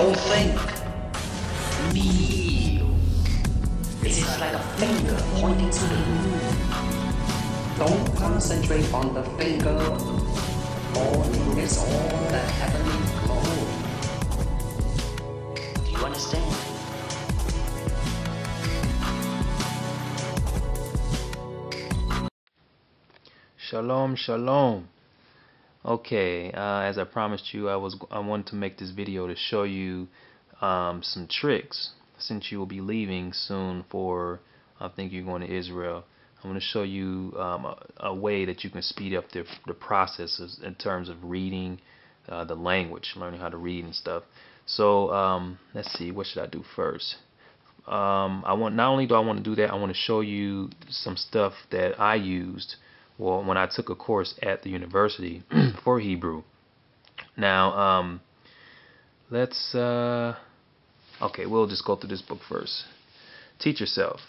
Don't think. Kneel. This is like a finger pointing to the moon. Don't concentrate on the finger, or you miss all the heavenly glory. Do you understand? Shalom, shalom. Okay, as I promised you, I wanted to make this video to show you some tricks, since you will be leaving soon for, I think you're going to Israel. I'm going to show you a way that you can speed up the processes in terms of reading the language, learning how to read and stuff. So let's see, what should I do first? Not only do I want to do that, I want to show you some stuff that I used when I took a course at the university for Hebrew. Now, okay, we'll just go through this book first. Teach Yourself.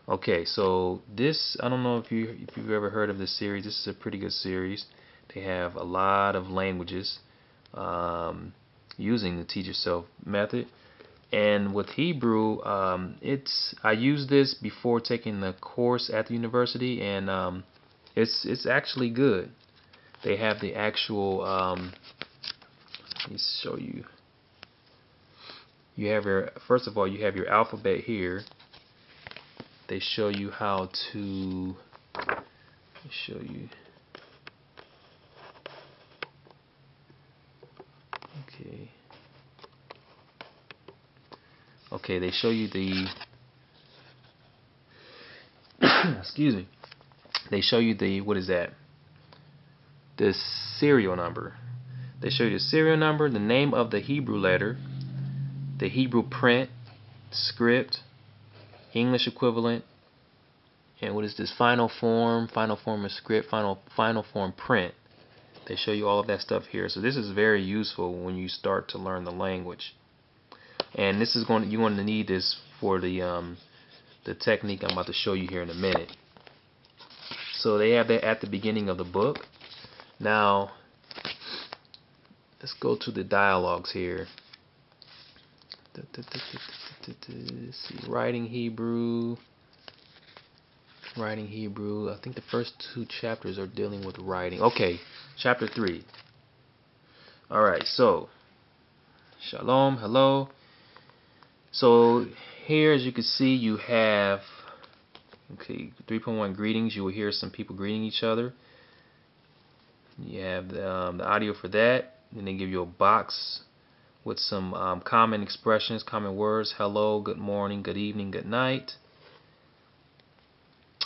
Okay, so this, I don't know if you've ever heard of this series. This is a pretty good series. They have a lot of languages using the Teach Yourself method. And with Hebrew, I used this before taking the course at the university, and it's actually good. They have the actual. Let me show you. You have first of all, you have your alphabet here. They show you how to. Let me show you. Okay. Okay, they show you the excuse me. They show you the, what is that? The serial number. They show you the serial number, the name of the Hebrew letter, the Hebrew print, script, English equivalent, and what is this? Final form of script, final form print. They show you all of that stuff here. So this is very useful when you start to learn the language. And this is you're going to need this for the technique I'm about to show you here in a minute. So they have that at the beginning of the book. Now, let's go to the dialogues here. Let's see, writing Hebrew. I think the first 2 chapters are dealing with writing. Okay, chapter 3. All right, so shalom, hello. So here, as you can see, you have 3.1 greetings. You will hear some people greeting each other. You have the audio for that. Then they give you a box with some common expressions, common words: hello, good morning, good evening, good night.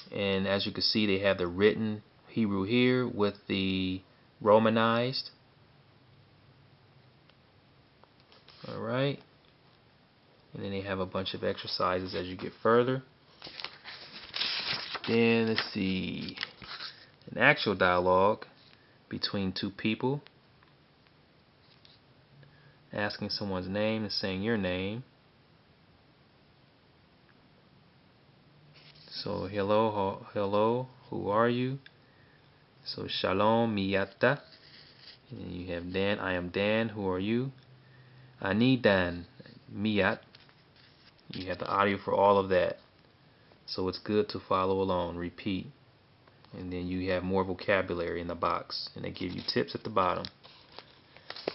And as you can see, they have the written Hebrew here with the Romanized. All right. And then they have a bunch of exercises as you get further. Then let's see, an actual dialogue between 2 people, asking someone's name and saying your name. So hello, who are you? So shalom miyata. And then you have Dan, I am Dan, who are you? Ani Dan, miyat. You have the audio for all of that. So it's good to follow along, repeat. And then you have more vocabulary in the box. And they give you tips at the bottom.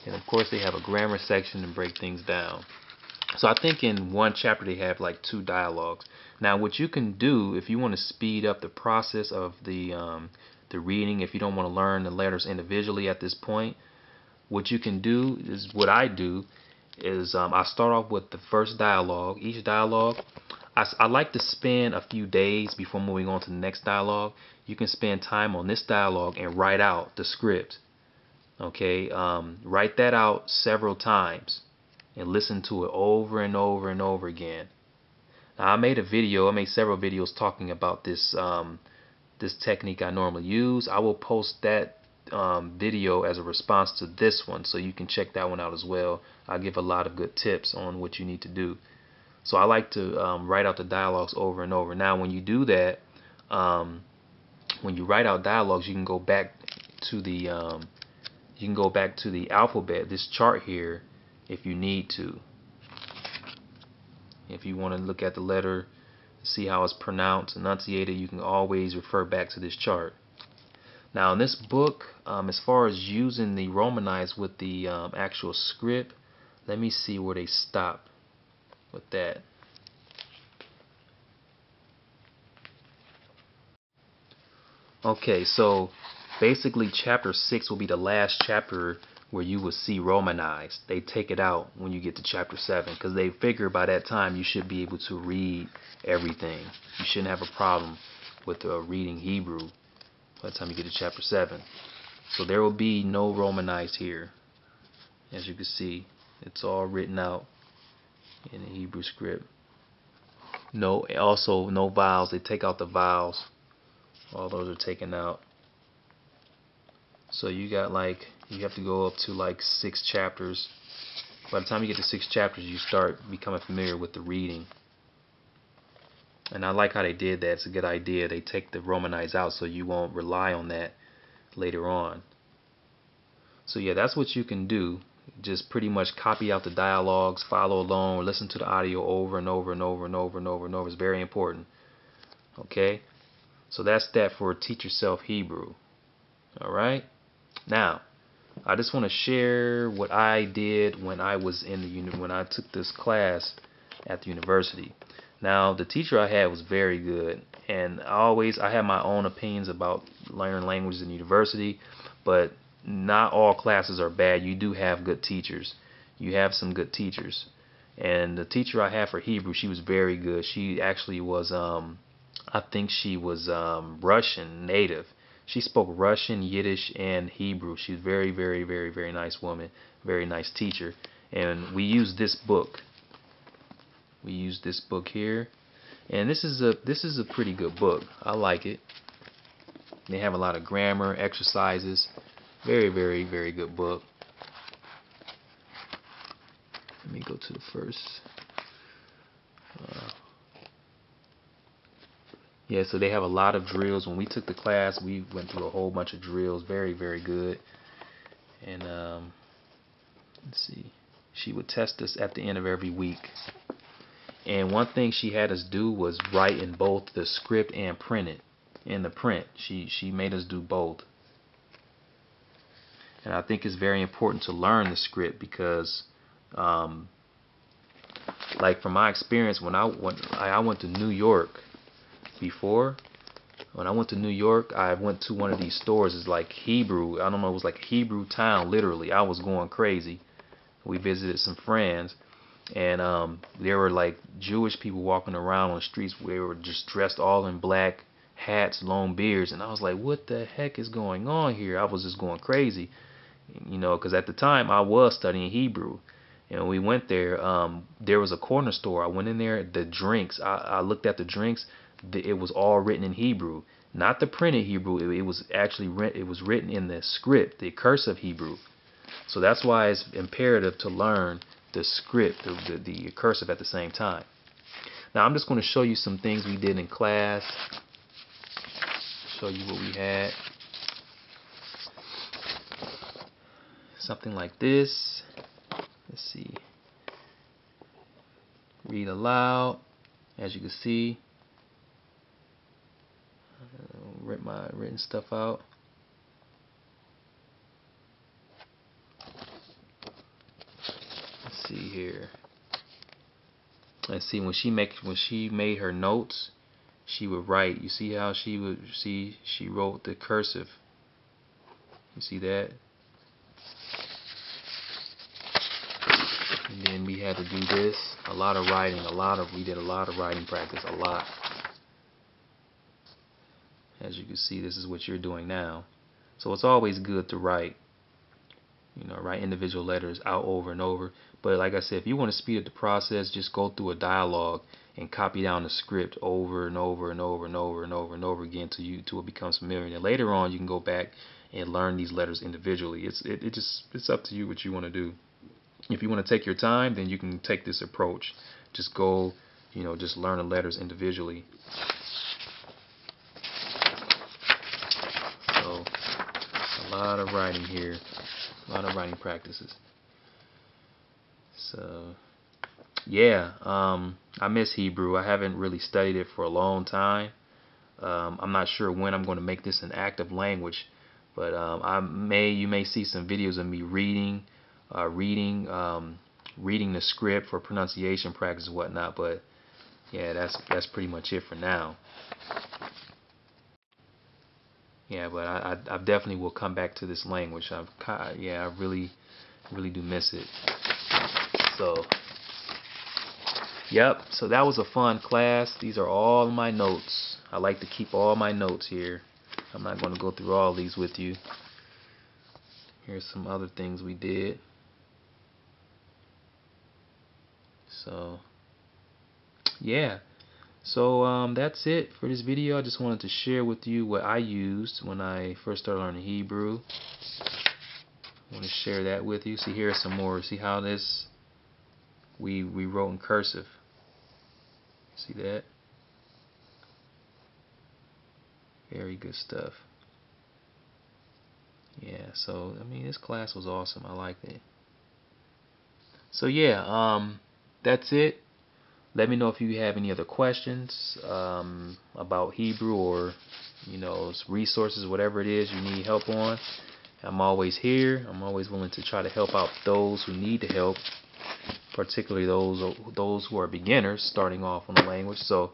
And of course they have a grammar section to break things down. So I think in one chapter they have like 2 dialogues. Now what you can do if you want to speed up the process of the reading, if you don't want to learn the letters individually at this point, what you can do is, what I do is I start off with the first dialogue. Each dialogue, I like to spend a few days before moving on to the next dialogue. You can spend time on this dialogue and write out the script. Okay, write that out several times and listen to it over and over and over again. Now, I made several videos talking about this this technique I normally use. I will post that video as a response to this one, so you can check that one out as well. I give a lot of good tips on what you need to do. So I like to write out the dialogues over and over. Now when you do that, when you write out dialogues, you can go back to the alphabet, this chart here, if you need to. If you want to look at the letter, see how it's pronounced, enunciated, you can always refer back to this chart. Now in this book, as far as using the Romanized with the actual script, let me see where they stop with that. Okay, so basically chapter 6 will be the last chapter where you will see Romanized. They take it out when you get to chapter 7 because they figure by that time you should be able to read everything. You shouldn't have a problem with reading Hebrew by the time you get to chapter 7. So there will be no Romanized here. As you can see, it's all written out in the Hebrew script. Also no vowels. They take out the vowels. All those are taken out. So you have to go up to like 6 chapters. By the time you get to 6 chapters, you start becoming familiar with the reading. And I like how they did that. It's a good idea. They take the Romanized out so you won't rely on that later on. So yeah, that's what you can do. Just pretty much copy out the dialogues, follow along, or listen to the audio over and over and over and over and over and over. It's very important. Okay? So that's that for Teach Yourself Hebrew. Alright? Now, I just want to share what I did when I was when I took this class at the university. Now, the teacher I had was very good, and I had my own opinions about learning languages in university, but not all classes are bad. You do have good teachers. You have some good teachers. And the teacher I had for Hebrew, she was very good. She actually was, I think she was Russian native. She spoke Russian, Yiddish, and Hebrew. She's very, very, very, very nice woman. Very nice teacher. And we used this book. We used this book here. And this is a pretty good book. I like it. They have a lot of grammar, exercises. Very, very, very good book. Let me go to the first. Yeah, so they have a lot of drills. When we took the class, we went through a whole bunch of drills. Very, very good. And let's see. She would test us at the end of every week. And one thing she had us do was write in both the script and print it. In the print, she made us do both. And I think it's very important to learn the script because, like from my experience, when I went to New York before. When I went to New York, I went to one of these stores. It's like Hebrew. I don't know. It was like Hebrew town. Literally, I was going crazy. We visited some friends, and there were like Jewish people walking around on the streets. They were just dressed all in black, hats, long beards, and I was like, "What the heck is going on here?" I was just going crazy, you know, because at the time I was studying Hebrew. And we went there. There was a corner store. I went in there. The drinks. I looked at the drinks. It was all written in Hebrew, not the printed Hebrew. It was actually written in the script, the cursive Hebrew. So that's why it's imperative to learn the script, the cursive at the same time. Now I'm just going to show you some things we did in class. Show you what we had. Something like this. Let's see. Read aloud. As you can see. Rip my written stuff out. Let's see here. Let's see, when she made her notes, she would write. You see how she wrote the cursive. You see that? And then we had to do this. A lot of writing. We did a lot of writing practice. A lot. As you can see, this is what you're doing now. So it's always good to write. You know, write individual letters out over and over. But like I said, if you want to speed up the process, just go through a dialogue and copy down the script over and over and over and over and over and over again till it becomes familiar. And later on, you can go back and learn these letters individually. It's up to you what you want to do. If you want to take your time, then you can take this approach. Just go, you know, just learn the letters individually. So, a lot of writing here. A lot of writing practices. So yeah, I miss Hebrew. I haven't really studied it for a long time. I'm not sure when I'm going to make this an active language, but you may see some videos of me reading the script for pronunciation practice and whatnot. But yeah, that's pretty much it for now. Yeah, but I definitely will come back to this language. I really do miss it. So yep, so that was a fun class. These are all my notes. I like to keep all my notes here. I'm not going to go through all these with you. Here's some other things we did. So yeah, so that's it for this video. I just wanted to share with you what I used when I first started learning Hebrew. I want to share that with you. See, here's some more. See how this we wrote in cursive. See that? Very good stuff. Yeah, so I mean, this class was awesome. I liked it. So yeah, that's it. Let me know if you have any other questions about Hebrew, or resources, whatever it is you need help on. I'm always here. I'm always willing to try to help out those who need the help, particularly those who are beginners starting off on the language. So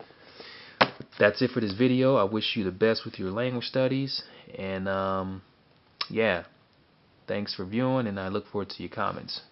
that's it for this video. I wish you the best with your language studies, and yeah, thanks for viewing, and I look forward to your comments.